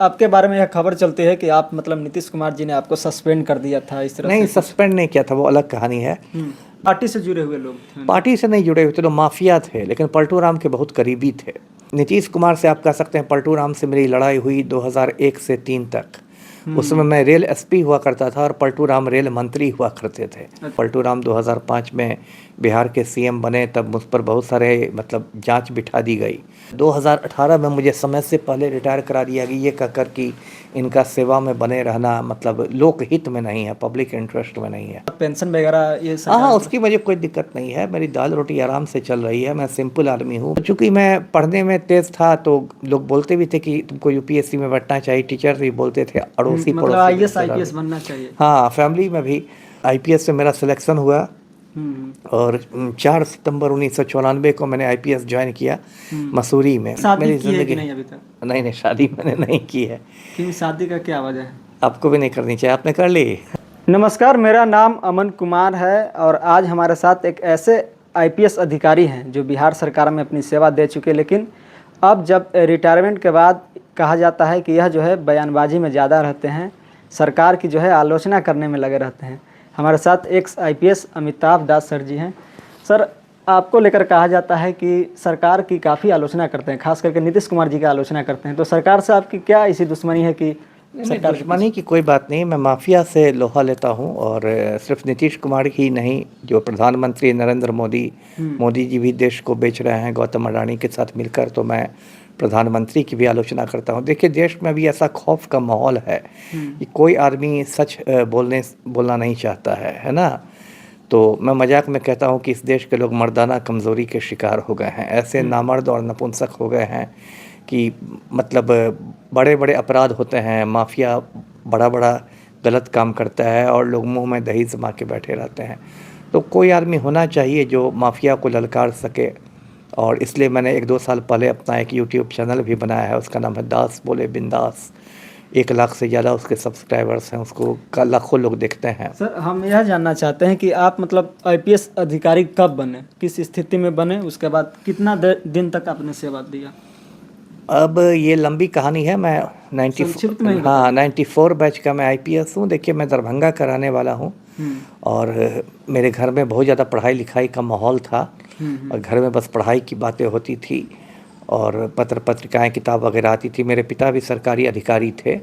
आपके बारे में यह खबर चलती है कि आप मतलब नीतीश कुमार जी ने आपको सस्पेंड कर दिया था इस तरह नहीं, से सस्पेंड नहीं किया था, वो अलग कहानी है। पार्टी से जुड़े हुए लोग थे ना? पार्टी से नहीं जुड़े हुए थे, तो माफिया थे, लेकिन पलटू राम के बहुत करीबी थे। नीतीश कुमार से आप कह सकते हैं पलटू राम से मेरी लड़ाई हुई 2001 से 3 तक। उस समय मैं रेल एसपी हुआ करता था और पलटू राम रेल मंत्री हुआ करते थे। पलटू राम 2005 में बिहार के सीएम बने, तब मुझ पर बहुत सारे मतलब जांच बिठा दी गई। 2018 में मुझे समय से पहले रिटायर करा दिया गया, ये कहकर कि इनका सेवा में बने रहना मतलब लोकहित में नहीं है, पब्लिक इंटरेस्ट में नहीं है। पेंशन वगैरह ये सब? हाँ, उसकी मुझे कोई दिक्कत नहीं है, मेरी दाल रोटी आराम से चल रही है। मैं सिंपल आदमी हूँ। चूँकि मैं पढ़ने में तेज़ था तो लोग बोलते भी थे कि तुमको यूपीएससी में बैठना चाहिए, टीचर भी बोलते थे, अड़ोसी मतलब पड़ोसी आईएएस रिश्तेदार आईपीएस भी। बनना चाहिए। हाँ, फैमिली में भी आईपीएस से मेरा सिलेक्शन हुआ और 4 सितंबर 1994 को मैंने आईपीएस ज्वाइन किया मसूरी में। शादी मेरी की है कि ज़िंदगी नहीं अभी तक? नहीं, शादी मैंने नहीं की है। क्यों, शादी का क्या वजह है? आपको भी नहीं करनी चाहिए, आपने कर ली? नमस्कार, मेरा नाम अमन कुमार है और आज हमारे साथ एक ऐसे आईपीएस अधिकारी हैं जो बिहार सरकार में अपनी सेवा दे चुके, लेकिन अब जब रिटायरमेंट के बाद कहा जाता है कि यह जो है बयानबाजी में ज़्यादा रहते हैं, सरकार की जो है आलोचना करने में लगे रहते हैं। हमारे साथ एक्स आईपीएस अमिताभ दास सर जी हैं। सर, आपको लेकर कहा जाता है कि सरकार की काफ़ी आलोचना करते हैं, खास करके नीतीश कुमार जी की आलोचना करते हैं, तो सरकार से आपकी क्या ऐसी दुश्मनी है कि सरकार दुश्मनी की कोई बात नहीं। मैं माफिया से लोहा लेता हूँ और सिर्फ नीतीश कुमार ही नहीं, जो प्रधानमंत्री नरेंद्र मोदी जी भी देश को बेच रहे हैं गौतम अडानी के साथ मिलकर, तो मैं प्रधानमंत्री की भी आलोचना करता हूँ। देखिए, देश में अभी ऐसा खौफ का माहौल है कि कोई आदमी सच बोलना नहीं चाहता है ना। तो मैं मजाक में कहता हूँ कि इस देश के लोग मर्दाना कमज़ोरी के शिकार हो गए हैं। ऐसे नामर्द और नपुंसक हो गए हैं कि मतलब बड़े बड़े अपराध होते हैं, माफिया बड़ा बड़ा गलत काम करता है और लोग मुंह में दही जमा के बैठे रहते हैं। तो कोई आदमी होना चाहिए जो माफिया को ललकार सके, और इसलिए मैंने 1-2 साल पहले अपना एक यूट्यूब चैनल भी बनाया है। उसका नाम है दास बोले बिंदास। 1 लाख से ज़्यादा उसके सब्सक्राइबर्स हैं, उसको लाखों लोग देखते हैं। सर, हम यह जानना चाहते हैं कि आप मतलब आईपीएस अधिकारी कब बने, किस स्थिति में बने, उसके बाद कितना दिन तक आपने सेवा दिया? अब ये लंबी कहानी है। मैं संक्षिप्त में ही बता हाँ 94 बैच का मैं आईपीएस हूँ। देखिए, मैं दरभंगा का रहने वाला हूँ और मेरे घर में बहुत ज़्यादा पढ़ाई लिखाई का माहौल था और घर में बस पढ़ाई की बातें होती थी और पत्रिकाएं किताब वगैरह आती थी। मेरे पिता भी सरकारी अधिकारी थे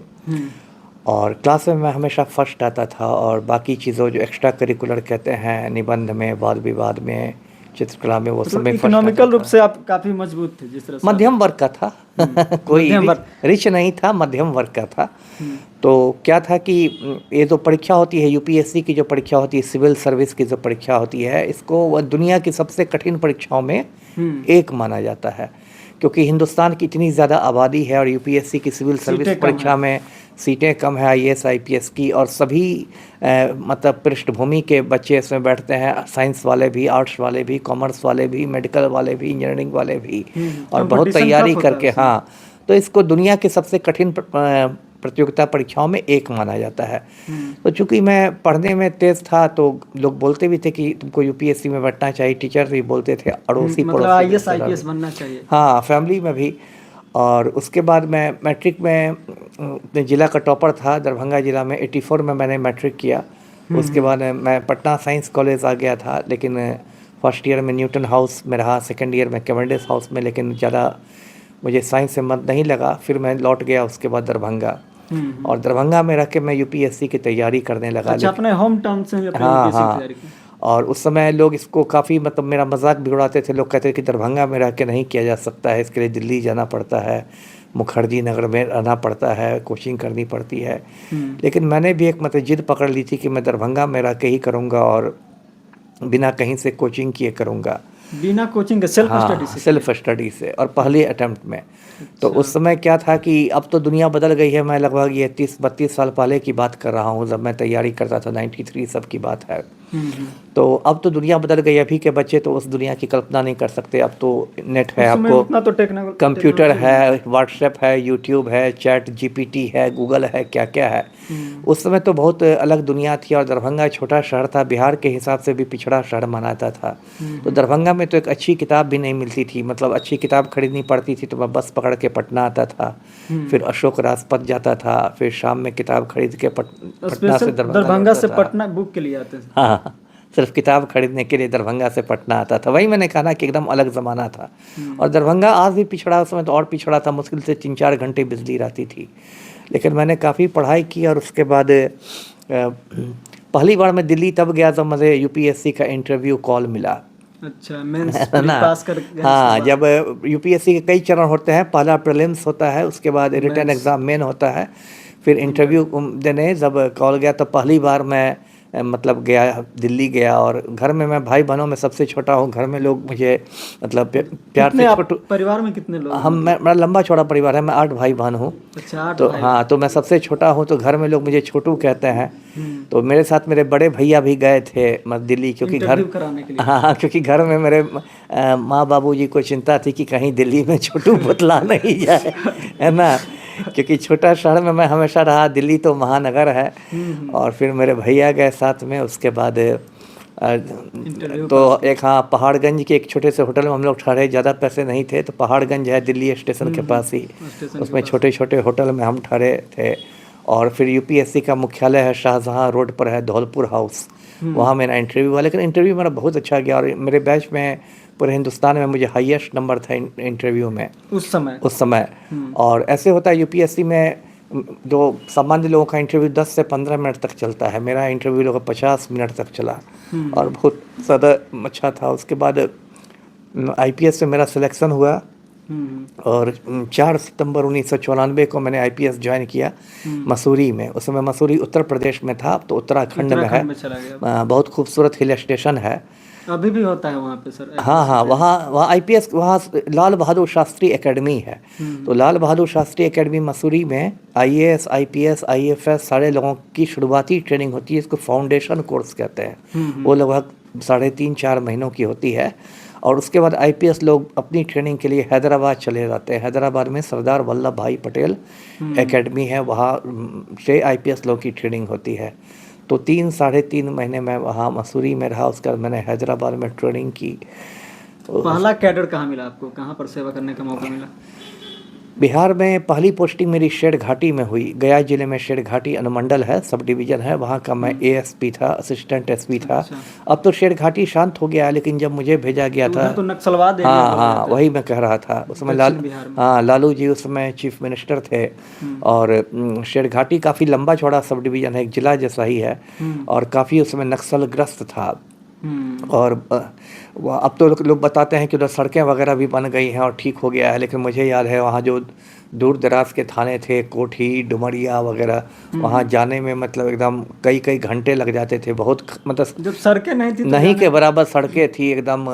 और क्लास में मैं हमेशा फर्स्ट आता था, और बाकी चीज़ों जो एक्स्ट्रा करिकुलर कहते हैं, निबंध में, वाद विवाद में, चित्रकला में, वो सब में फर्स्ट आता इकोनॉमिकल रूप था। से आप काफ़ी मजबूत थे जिस तरह से मध्यम वर्ग का था कोई मध्यम वर्ग। रिच नहीं था, मध्यम वर्ग का था। तो क्या था कि ये जो परीक्षा होती है, यूपीएससी की जो परीक्षा होती है, सिविल सर्विस की जो परीक्षा होती है, इसको वह दुनिया की सबसे कठिन परीक्षाओं में एक माना जाता है, क्योंकि हिंदुस्तान की इतनी ज़्यादा आबादी है और यूपीएससी की सिविल सर्विस परीक्षा में सीटें कम है आईएएस आईपीएस की, और सभी मतलब पृष्ठभूमि के बच्चे इसमें बैठते हैं, साइंस वाले भी, आर्ट्स वाले भी, कॉमर्स वाले भी, मेडिकल वाले भी, इंजीनियरिंग वाले भी, और बहुत तैयारी करके। हाँ, तो इसको दुनिया के सबसे कठिन प्रतियोगिता परीक्षाओं में एक माना जाता है। तो चूंकि मैं पढ़ने में तेज़ था तो लोग बोलते भी थे कि तुमको यूपीएससी में बैठना चाहिए, टीचर भी बोलते थे, अड़ोसी मतलब आईएएस आईपीएस बनना चाहिए। हाँ, फैमिली में भी। और उसके बाद मैं मैट्रिक में अपने ज़िला का टॉपर था, दरभंगा ज़िला में 84 में मैंने मैट्रिक किया। उसके बाद मैं पटना साइंस कॉलेज आ गया था, लेकिन फर्स्ट ईयर में न्यूटन हाउस में रहा, सेकेंड ईयर में कैवेंडिश हाउस में, लेकिन ज़्यादा मुझे साइंस से मन नहीं लगा। फिर मैं लौट गया उसके बाद दरभंगा, और दरभंगा में रह के मैं यूपीएससी की तैयारी करने लगा। अच्छा, अपने होम टाउन से अपने हाँ यूपीएससी की हाँ। तैयारी की। और उस समय लोग इसको काफ़ी मतलब मेरा मजाक भी उड़ाते थे। लोग कहते थे कि दरभंगा में रह के नहीं किया जा सकता है, इसके लिए दिल्ली जाना पड़ता है, मुखर्जी नगर में रहना पड़ता है, कोचिंग करनी पड़ती है। लेकिन मैंने भी एक मतलब जिद पकड़ ली थी कि मैं दरभंगा में रह के ही करूँगा और बिना कहीं से कोचिंग किए करूँगा, बिना कोचिंग के सेल्फ स्टडी से? सेल्फ स्टडी से, और पहले अटेम्प्ट में। तो उस समय क्या था कि अब तो दुनिया बदल गई है। मैं लगभग ये 30-32 साल पहले की बात कर रहा हूँ, जब मैं तैयारी करता था, 93 सब की बात है। तो अब तो दुनिया बदल गई। अभी के बच्चे तो उस दुनिया की कल्पना नहीं कर सकते। अब तो नेट है, आपको उतना तो कंप्यूटर है, व्हाट्सएप है, यूट्यूब है, चैट जीपीटी है, गूगल है, क्या क्या है। उस समय तो बहुत अलग दुनिया थी। और दरभंगा छोटा शहर था, बिहार के हिसाब से भी पिछड़ा शहर माना था। तो दरभंगा में तो एक अच्छी किताब भी नहीं मिलती थी, मतलब अच्छी किताब खरीदनी पड़ती थी तो मैं बस पकड़ के पटना आता था, फिर अशोक राजपथ जाता था, फिर शाम में किताब खरीद के पटना से दरभंगा से पटना बुक के लिए आते थे। हाँ, सिर्फ किताब खरीदने के लिए दरभंगा से पटना आता था। वही मैंने कहा ना कि एकदम अलग ज़माना था। और दरभंगा आज भी पिछड़ा, उस समय तो और पिछड़ा था, मुश्किल से 3-4 घंटे बिजली रहती थी। लेकिन मैंने काफ़ी पढ़ाई की और उसके बाद पहली बार मैं दिल्ली तब गया जब मुझे यूपीएससी का इंटरव्यू कॉल मिला। अच्छा, मेंस पास कर गए? हाँ, जब यूपीएससी के कई चरण होते हैं, पहला प्रीलिम्स होता है, उसके बाद रिटन एग्ज़ाम मेन होता है, फिर इंटरव्यू देने जब कॉल गया तो पहली बार मैं मतलब गया, दिल्ली गया। और घर में मैं भाई बहनों में सबसे छोटा हूँ। घर में लोग मुझे मतलब प्यार से छोटू। परिवार में कितने लोग? मेरा लंबा चौड़ा परिवार है, मैं 8 भाई बहन हूँ। अच्छा, तो हाँ, तो मैं सबसे छोटा हूँ, तो घर में लोग मुझे छोटू कहते हैं। तो मेरे साथ मेरे बड़े भैया भी गए थे दिल्ली, क्योंकि घर कराने के लिए। हाँ, क्योंकि घर में मेरे माँ बाबूजी को चिंता थी कि कहीं दिल्ली में छोटू बतला नहीं जाए, है ना। क्योंकि छोटा शहर में मैं हमेशा रहा, दिल्ली तो महानगर है। और फिर मेरे भैया गए साथ में। उसके बाद तो एक, हाँ, पहाड़गंज के एक छोटे से होटल में हम लोग ठहरे। ज़्यादा पैसे नहीं थे, तो पहाड़गंज है दिल्ली स्टेशन के पास ही, उसमें छोटे छोटे होटल में हम ठहरे थे। और फिर यूपीएससी का मुख्यालय है शाहजहाँ रोड पर है, धौलपुर हाउस, वहाँ मेरा इंटरव्यू हुआ। लेकिन इंटरव्यू मेरा बहुत अच्छा गया और मेरे बैच में पूरे हिंदुस्तान में मुझे हाईएस्ट नंबर था इंटरव्यू में उस समय। और ऐसे होता है यूपीएससी में, जो सामान्य लोगों का इंटरव्यू 10 से 15 मिनट तक चलता है, मेरा इंटरव्यू लोग 50 मिनट तक चला और बहुत ज़्यादा अच्छा था। उसके बाद आईपीएस में मेरा सिलेक्शन हुआ और 4 सितंबर 1994 को मैंने आईपीएस ज्वाइन किया मसूरी में। उस समय मसूरी उत्तर प्रदेश में था, तो उत्तराखंड में है। बहुत खूबसूरत हिल स्टेशन है, अभी भी होता है वहाँ पे सर। हाँ, वहाँ आईपीएस, वहाँ लाल बहादुर शास्त्री एकेडमी है। तो लाल बहादुर शास्त्री एकेडमी मसूरी में आईएएस, आईपीएस, आईएफएस सारे लोगों की शुरुआती ट्रेनिंग होती है। इसको फाउंडेशन कोर्स कहते हैं। वो लगभग 3.5-4 महीनों की होती है। और उसके बाद आईपीएस लोग अपनी ट्रेनिंग के लिए हैदराबाद चले जाते हैं। हैदराबाद में सरदार वल्लभ भाई पटेल एकेडमी है, वहाँ से आईपीएस लोगों की ट्रेनिंग होती है। तो 3-3.5 महीने मैं वहाँ मसूरी में रहा। उसके बाद मैंने हैदराबाद में ट्रेनिंग की। पहला कैडर कहाँ मिला आपको, कहाँ पर सेवा करने का मौका मिला? बिहार में पहली पोस्टिंग मेरी शेर घाटी में हुई। गया जिले में शेर घाटी अनुमंडल है, सब डिवीज़न है, वहाँ का मैं एएसपी था, असिस्टेंट एसपी था। अब तो शेर घाटी शांत हो गया है, लेकिन जब मुझे भेजा गया था तो नक्सलवाद। हाँ, वही मैं कह रहा था। उस समय लालू जी उस समय चीफ मिनिस्टर थे। और शेर घाटी काफ़ी लंबा चौड़ा सब डिवीज़न है, एक जिला जैसा ही है, और काफ़ी उस समय नक्सलग्रस्त था। और अब तो लोग बताते हैं कि उधर सड़कें वगैरह भी बन गई हैं और ठीक हो गया है। लेकिन मुझे याद है वहाँ जो दूर दराज के थाने थे, कोठी, डुमरिया वगैरह, वहाँ जाने में मतलब एकदम कई घंटे लग जाते थे। बहुत मतलब जब सड़कें नहीं थी, नहीं के बराबर सड़कें थी, एकदम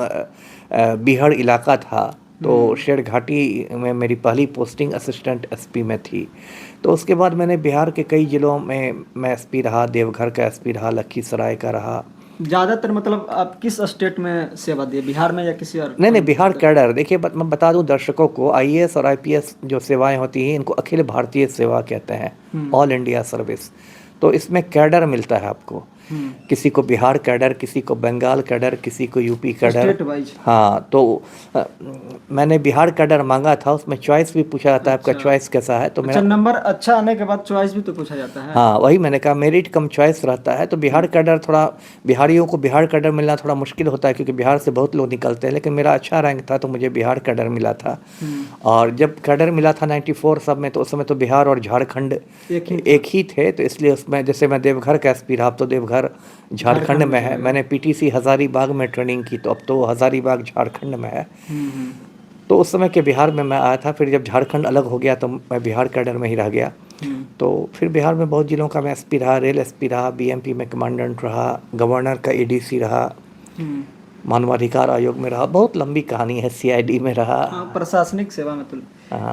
बीहड़ इलाका था। तो शेर घाटी में मेरी पहली पोस्टिंग असिस्टेंट एसपी में थी। तो उसके बाद मैंने बिहार के कई ज़िलों में मैं एसपी रहा, देवघर का एसपी रहा, लखीसराय का रहा। ज़्यादातर मतलब आप किस स्टेट में सेवा दिए, बिहार में या किसी और? नहीं, बिहार कैडर। देखिए, मैं बता दूं दर्शकों को, आईएएस और आईपीएस जो सेवाएं होती हैं, इनको अखिल भारतीय सेवा कहते हैं, ऑल इंडिया सर्विस। तो इसमें कैडर मिलता है आपको, किसी को बिहार कैडर, किसी को बंगाल कैडर, किसी को यूपी कैडर। हाँ, तो मैंने बिहार कैडर मांगा था। उसमें चॉइस भी पूछा जाता है, आपका चॉइस कैसा है। तो मेरा नंबर अच्छा आने के बाद चॉइस भी तो पूछा जाता है। हाँ, वही मैंने कहा, मेरिट कम चॉइस रहता है। तो बिहार कैडर थोड़ा, बिहारियों को बिहार कैडर मिलना थोड़ा मुश्किल होता है, क्योंकि बिहार से बहुत लोग निकलते हैं। लेकिन मेरा अच्छा रैंक था, तो मुझे बिहार कैडर मिला था। और जब कैडर मिला था 94 सब में, तो उस समय तो बिहार और झारखंड एक ही थे। तो इसलिए उसमें, जैसे मैं देवघर का एसपी रहा, तो देवघर झारखंड में है। मैंने पीटीसी हजारीबाग में ट्रेनिंग की, तो अब तो हजारीबाग झारखंड में है। तो उस समय के बिहार में मैं आया था। फिर जब झारखंड अलग हो गया, तो मैं बिहार कैडर में ही रह गया। तो फिर बिहार में बहुत जिलों का मैं एसपी रहा, रेल एसपी रहा, बीएमपी में कमांडेंट रहा, गवर्नर का एडीसी रहा, मानवाधिकार आयोग में रहा। बहुत लंबी कहानी है, सीआईडी में रहा। प्रशासनिक सेवा में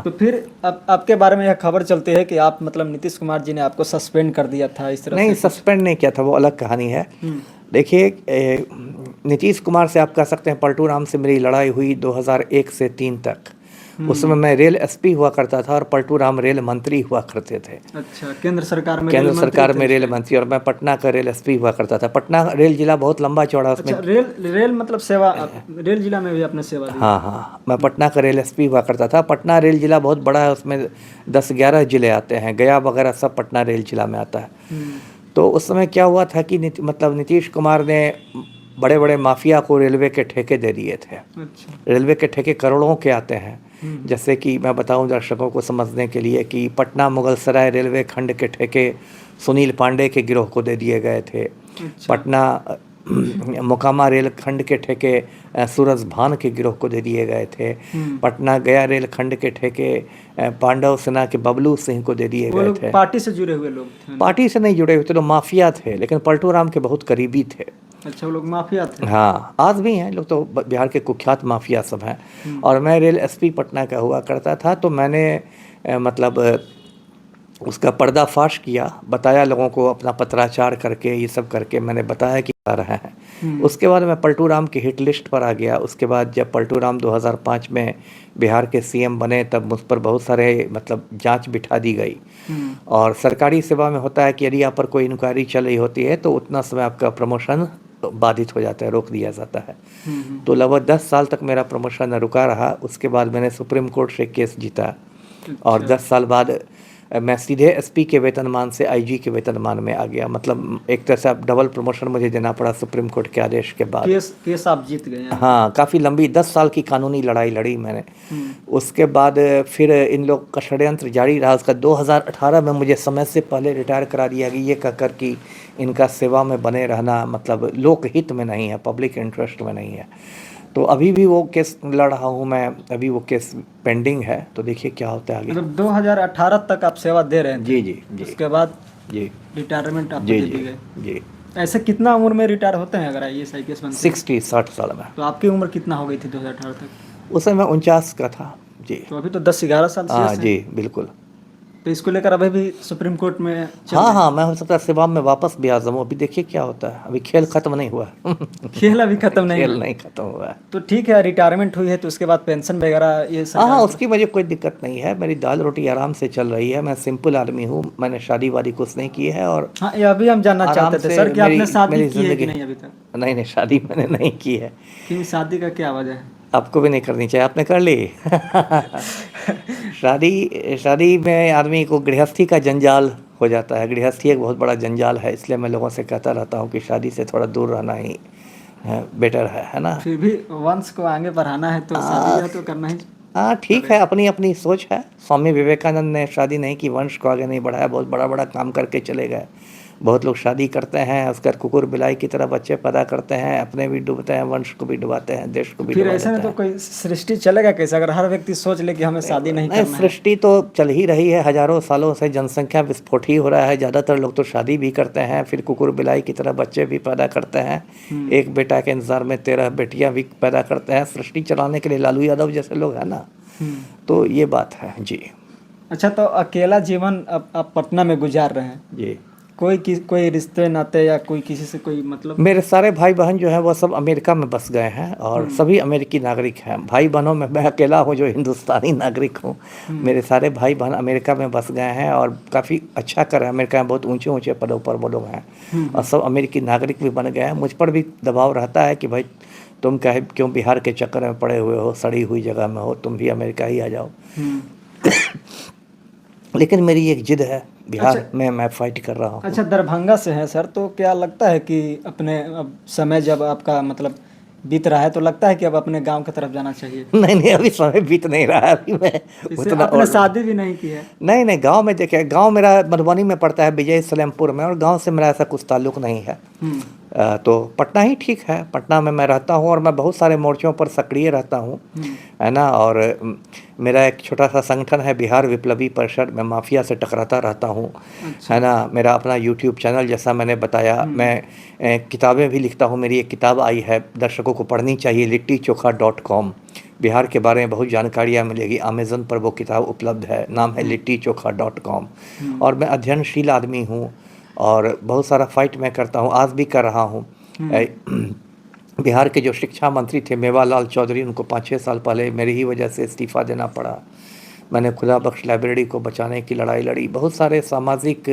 तो फिर अब आपके बारे में यह खबर चलती है कि आप मतलब नीतीश कुमार जी ने आपको सस्पेंड कर दिया था, इस तरह? नहीं, सस्पेंड नहीं किया था, वो अलग कहानी है। देखिए, नीतीश कुमार से आप कह सकते हैं पलटू राम से मेरी लड़ाई हुई 2001 से 3 तक। उस समय मैं रेल एसपी हुआ करता था और पलटू राम रेल मंत्री हुआ करते थे। अच्छा, केंद्र सरकार में केंद्र रेल मंत्री सरकार थे में उस रेल टाइम। मंत्री, और मैं पटना का रेल एसपी हुआ करता था। पटना रेल जिला बहुत लंबा चौड़ा, उसमें अच्छा, रेल रेल मतलब सेवा, रेल जिला में भी आपने सेवा दी। हाँ हाँ, मैं पटना का रेल एसपी हुआ करता था। पटना रेल जिला बहुत बड़ा है, उसमें 10-11 जिले आते हैं, गया वगैरह सब पटना रेल जिला में आता है। तो उस समय क्या हुआ था कि नीतीश कुमार ने बड़े बड़े माफिया को रेलवे के ठेके दे दिए थे। अच्छा। रेलवे के ठेके करोड़ों के आते हैं। जैसे कि मैं बताऊं दर्शकों को समझने के लिए कि पटना मुगलसराय रेलवे खंड के ठेके सुनील पांडे के गिरोह को दे दिए गए थे। अच्छा। पटना मोकामा रेल खंड के ठेके सूरज भान के गिरोह को दे दिए गए थे। पटना गया रेल खंड के ठेके पांडव सेना के बबलू सिंह को दे दिए वो गए लोग थे। पार्टी से जुड़े हुए लोग थे ना? पार्टी से नहीं जुड़े हुए थे, तो माफिया थे, लेकिन पलटू राम के बहुत करीबी थे। अच्छा, वो लोग माफिया थे। हाँ, आज भी हैं लोग, तो बिहार के कुख्यात माफिया सब हैं। और मैं रेल एसपी पटना का हुआ करता था, तो मैंने उसका पर्दाफाश किया, बताया लोगों को, अपना पत्राचार करके ये सब करके मैंने बताया कि आ रहा है। उसके बाद मैं पलटू राम की हिट लिस्ट पर आ गया। उसके बाद जब पलटू राम 2005 में बिहार के सीएम बने, तब मुझ पर बहुत सारे जांच बिठा दी गई। और सरकारी सेवा में होता है कि यदि आप पर कोई इंक्वायरी चल रही होती है तो उतना समय आपका प्रमोशन बाधित हो जाता है, रोक दिया जाता है। तो लगभग 10 साल तक मेरा प्रमोशन रुका रहा। उसके बाद मैंने सुप्रीम कोर्ट से केस जीता, और 10 साल बाद मैं सीधे एसपी के वेतनमान से आईजी के वेतनमान में आ गया। मतलब एक तरह से अब डबल प्रमोशन मुझे देना पड़ा सुप्रीम कोर्ट के आदेश के बाद। केस आप जीत गए हैं। हाँ, काफ़ी लंबी 10 साल की कानूनी लड़ाई लड़ी मैंने। उसके बाद फिर इन लोग का षड्यंत्र जारी रहा। उसका 2018 में मुझे समय से पहले रिटायर करा दिया गया, ये कहकर कि इनका सेवा में बने रहना लोकहित में नहीं है, पब्लिक इंटरेस्ट में नहीं है। तो अभी भी वो केस लड़ रहा हूँ मैं, अभी वो केस पेंडिंग है। तो देखिए क्या होता है आगे। मतलब 2018 तक आप सेवा दे रहे थे? जी जी जी। उसके बाद जी रिटायरमेंट आपको जी दे जी दी गई? जी। ऐसे कितना उम्र में रिटायर होते हैं अगर IAS IPS बनते हैं? 60 साल में। तो आपकी उम्र कितना हो गई थी 2018 तक? उस समय मैं 49 का था जी। तो अभी तो 10-11 साल हाँ शेष है। जी, बिल्कुल। तो इसको लेकर अभी भी सुप्रीम कोर्ट में चल हाँ रहे हाँ, मैं हो सकता है सेवा में वापस भी आ जाऊँ। अभी देखिए क्या होता है, अभी खेल खत्म नहीं हुआ है। हैं? खेल अभी खत्म नहीं खेल हुआ। नहीं खत्म हुआ है। तो ठीक है, रिटायरमेंट हुई है तो उसके बाद पेंशन वगैरह ये हाँ सरकार हाँ, उसकी मुझे कोई दिक्कत नहीं है। मेरी दाल रोटी आराम से चल रही है। मैं सिंपल आदमी हूँ, मैंने शादी वादी कुछ नहीं की है। और हाँ, ये अभी हम जानना आराम चाहते थे से सर कि आपने शादी मेरी की है कि ज़िंदगी। नहीं अभी तक? नहीं नहीं, शादी मैंने नहीं की है। क्यों, शादी का क्या वजह है? आपको भी नहीं करनी चाहिए, आपने कर ली। शादी में आदमी को गृहस्थी का जंजाल हो जाता है। गृहस्थी एक बहुत बड़ा जंजाल है, इसलिए मैं लोगों से कहता रहता हूँ कि शादी से थोड़ा दूर रहना ही बेटर है ना। फिर भी वंश को आगे बढ़ाना है तो शादी ब्याह तो करना ही। हाँ ठीक है, अपनी अपनी सोच है। स्वामी विवेकानंद ने शादी नहीं की, वंश को आगे नहीं बढ़ाया, बहुत बड़ा बड़ा काम करके चले गए। बहुत लोग शादी करते हैं, उसका कुकुर बिलाई की तरह बच्चे पैदा करते हैं, अपने भी डूबते हैं, वंश को भी डुबाते हैं, देश को भी फिर डुबा ऐसे में देते तो हैं। कोई सृष्टि चलेगा कैसे अगर हर व्यक्ति सोच ले कि हमें शादी नहीं करना है? सृष्टि तो चल ही रही है। हजारों सालों से जनसंख्या विस्फोट ही हो रहा है। ज़्यादातर लोग तो शादी भी करते हैं, फिर कुकुर बिलाई की तरह बच्चे भी पैदा करते हैं। एक बेटा के इंतजार में 13 बेटियां भी पैदा करते हैं। सृष्टि चलाने के लिए लालू यादव जैसे लोग हैं ना। तो ये बात है जी। अच्छा, तो अकेला जीवन अब आप पटना में गुजार रहे हैं? जी। कोई रिश्ते नाते या कोई किसी से कोई मतलब? मेरे सारे भाई बहन जो हैं वो सब अमेरिका में बस गए हैं, और सभी अमेरिकी नागरिक हैं। भाई बहनों में मैं अकेला हूँ जो हिंदुस्तानी नागरिक हूँ। मेरे सारे भाई बहन अमेरिका में बस गए हैं और काफ़ी अच्छा कर रहे हैं। अमेरिका में बहुत ऊंचे ऊंचे पदों पर वो लोग हैं, और सब अमेरिकी नागरिक भी बन गए हैं। मुझ पर भी दबाव रहता है कि भाई तुम क्यों बिहार के चक्कर में पड़े हुए हो, सड़ी हुई जगह में हो, तुम भी अमेरिका ही आ जाओ। लेकिन मेरी एक जिद है, बिहार में मैं फाइट कर रहा हूँ। अच्छा, दरभंगा से है सर, तो क्या लगता है कि अपने अब समय जब आपका मतलब बीत रहा है तो लगता है कि अब अपने गांव की तरफ जाना चाहिए? नहीं नहीं, अभी समय बीत नहीं रहा है। अभी मैं उतना आपने शादी भी नहीं की है? नहीं नहीं, गांव में देखिए, गांव मेरा मधुबनी में पड़ता है, विजय सलेमपुर में, और गांव से मेरा ऐसा कुछ ताल्लुक नहीं है। तो पटना ही ठीक है। पटना में मैं रहता हूँ और मैं बहुत सारे मोर्चों पर सक्रिय रहता हूँ, है ना। और मेरा एक छोटा सा संगठन है बिहार विप्लवी परिषद, मैं माफिया से टकराता रहता हूँ, है ना। मेरा अपना यूट्यूब चैनल, जैसा मैंने बताया, मैं किताबें भी लिखता हूँ। मेरी एक किताब आई है, दर्शकों को पढ़नी चाहिए, litticokha.com। बिहार के बारे में बहुत जानकारियाँ मिलेगी। अमेज़न पर वो किताब उपलब्ध है, नाम है litticokha.com। और मैं अध्ययनशील आदमी हूँ और बहुत सारा फाइट मैं करता हूँ, आज भी कर रहा हूँ। बिहार के जो शिक्षा मंत्री थे मेवालाल चौधरी, उनको 5-6 साल पहले मेरी ही वजह से इस्तीफ़ा देना पड़ा। मैंने खुदा बख्श लाइब्रेरी को बचाने की लड़ाई लड़ी। बहुत सारे सामाजिक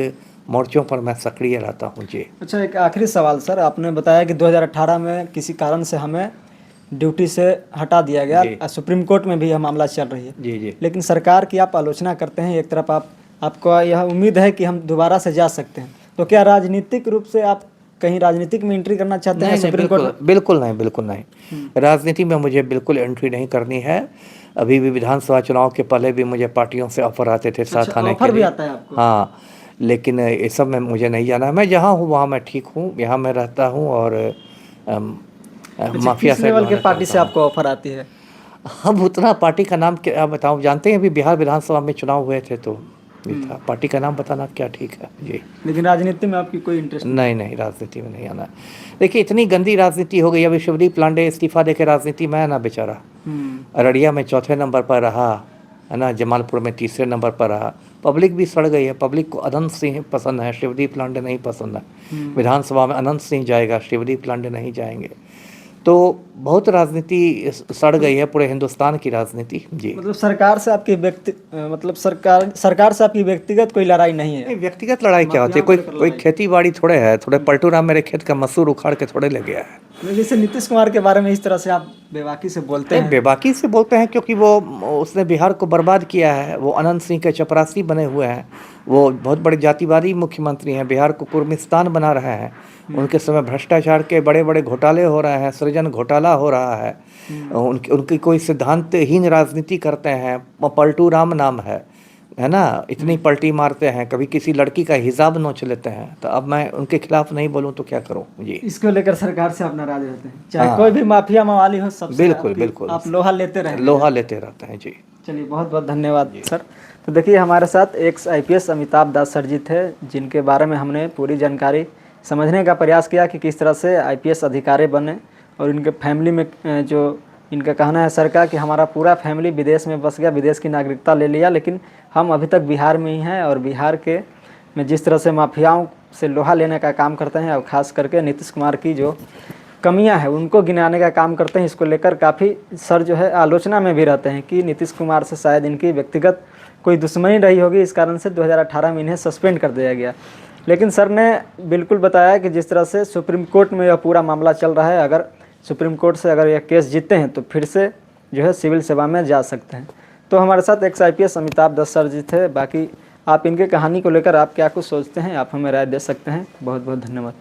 मोर्चों पर मैं सक्रिय रहता हूँ जी। अच्छा, एक आखिरी सवाल सर, आपने बताया कि 2018 में किसी कारण से हमें ड्यूटी से हटा दिया गया, सुप्रीम कोर्ट में भी यह मामला चल रही है। जी जी। लेकिन सरकार की आप आलोचना करते हैं, एक तरफ आपको यह उम्मीद है कि हम दोबारा से जा सकते हैं, तो क्या राजनीतिक रूप से आप कहीं राजनीतिक में एंट्री करना चाहते हैं सुप्रीम कोर्ट में? बिल्कुल नहीं, बिल्कुल नहीं। राजनीति में मुझे बिल्कुल एंट्री नहीं करनी है। अभी भी विधानसभा चुनाव के पहले भी मुझे पार्टियों से ऑफर आते थे साथ आने के लिए। ऑफर भी आता है आपको? हाँ, लेकिन ये सब में मुझे नहीं जाना है। मैं जहाँ हूँ वहाँ मैं ठीक हूँ, यहाँ मैं रहता हूँ। और माफिया किस लेवल के पार्टी से आपको ऑफर आती है? हम उतना पार्टी का नाम क्या बताऊँ, जानते हैं अभी बिहार विधानसभा में चुनाव हुए थे तो ये था। पार्टी का नाम बताना क्या ठीक है जी। लेकिन राजनीति में आपकी कोई इंटरेस्ट नहीं, राजनीति में नहीं आना। देखिए, इतनी गंदी राजनीति हो गई। अभी शिवदीप लांडे इस्तीफा देके राजनीति में है ना बेचारा। अररिया में 4थे नंबर पर रहा है ना, जमालपुर में 3रे नंबर पर रहा। पब्लिक भी सड़ गई है। पब्लिक को अनंत सिंह पसंद है, शिवदीप लांडे नहीं पसंद है। विधानसभा में अनंत सिंह जाएगा, शिवदीप लांडे नहीं जाएंगे। तो बहुत राजनीति सड़ गई है, पूरे हिंदुस्तान की राजनीति जी। मतलब सरकार से आपकी सरकार से आपकी व्यक्तिगत कोई लड़ाई नहीं है? व्यक्तिगत लड़ाई क्या होती है? कोई खेती बाड़ी थोड़े है, थोड़े पलटू राम मेरे खेत का मसूर उखाड़ के थोड़े ले गया है। जैसे नीतीश कुमार के बारे में इस तरह से आप बेबाकी से बोलते हैं? बेबाकी से बोलते हैं क्योंकि उसने बिहार को बर्बाद किया है। वो अनंत सिंह के चपरासी बने हुए हैं। वो बहुत बड़े जातिवादी मुख्यमंत्री हैं, बिहार को कुर्मिस्तान बना रहे हैं। उनके समय भ्रष्टाचार के बड़े बड़े घोटाले हो रहे हैं, सृजन घोटाला हो रहा है। उनकी कोई सिद्धांतहीन राजनीति करते हैं। पलटू राम नाम है ना, इतनी पलटी मारते हैं, कभी किसी लड़की का हिजाब नोच लेते हैं। तो अब मैं उनके खिलाफ नहीं बोलूं तो क्या करूं जी। इसको लेकर सरकार से आप नाराज रहते हैं? चाहे कोई भी माफिया मवाली हो, सबसे बिल्कुल आप लोहा लेते रहते हैं जी। चलिए, बहुत बहुत धन्यवाद सर। तो देखिए, हमारे साथ एक IPS अमिताभ दास सर जी थे, जिनके बारे में हमने पूरी जानकारी समझने का प्रयास किया कि किस तरह से IPS अधिकारी बने। और इनके फैमिली में जो इनका कहना है सर का कि हमारा पूरा फैमिली विदेश में बस गया, विदेश की नागरिकता ले लिया, लेकिन हम अभी तक बिहार में ही हैं। और बिहार के में जिस तरह से माफियाओं से लोहा लेने का काम करते हैं, और ख़ास करके नीतीश कुमार की जो कमियां हैं उनको गिनाने का काम करते हैं, इसको लेकर काफ़ी सर जो है आलोचना में भी रहते हैं कि नीतीश कुमार से शायद इनकी व्यक्तिगत कोई दुश्मनी रही होगी, इस कारण से 2018 में इन्हें सस्पेंड कर दिया गया। लेकिन सर ने बिल्कुल बताया कि जिस तरह से सुप्रीम कोर्ट में यह पूरा मामला चल रहा है, अगर सुप्रीम कोर्ट से अगर यह केस जीतते हैं तो फिर से जो है सिविल सेवा में जा सकते हैं। तो हमारे साथ एक IPS अमिताभ दास सर जी थे। बाकी आप इनके कहानी को लेकर आप क्या कुछ सोचते हैं, आप हमें राय दे सकते हैं। बहुत बहुत धन्यवाद।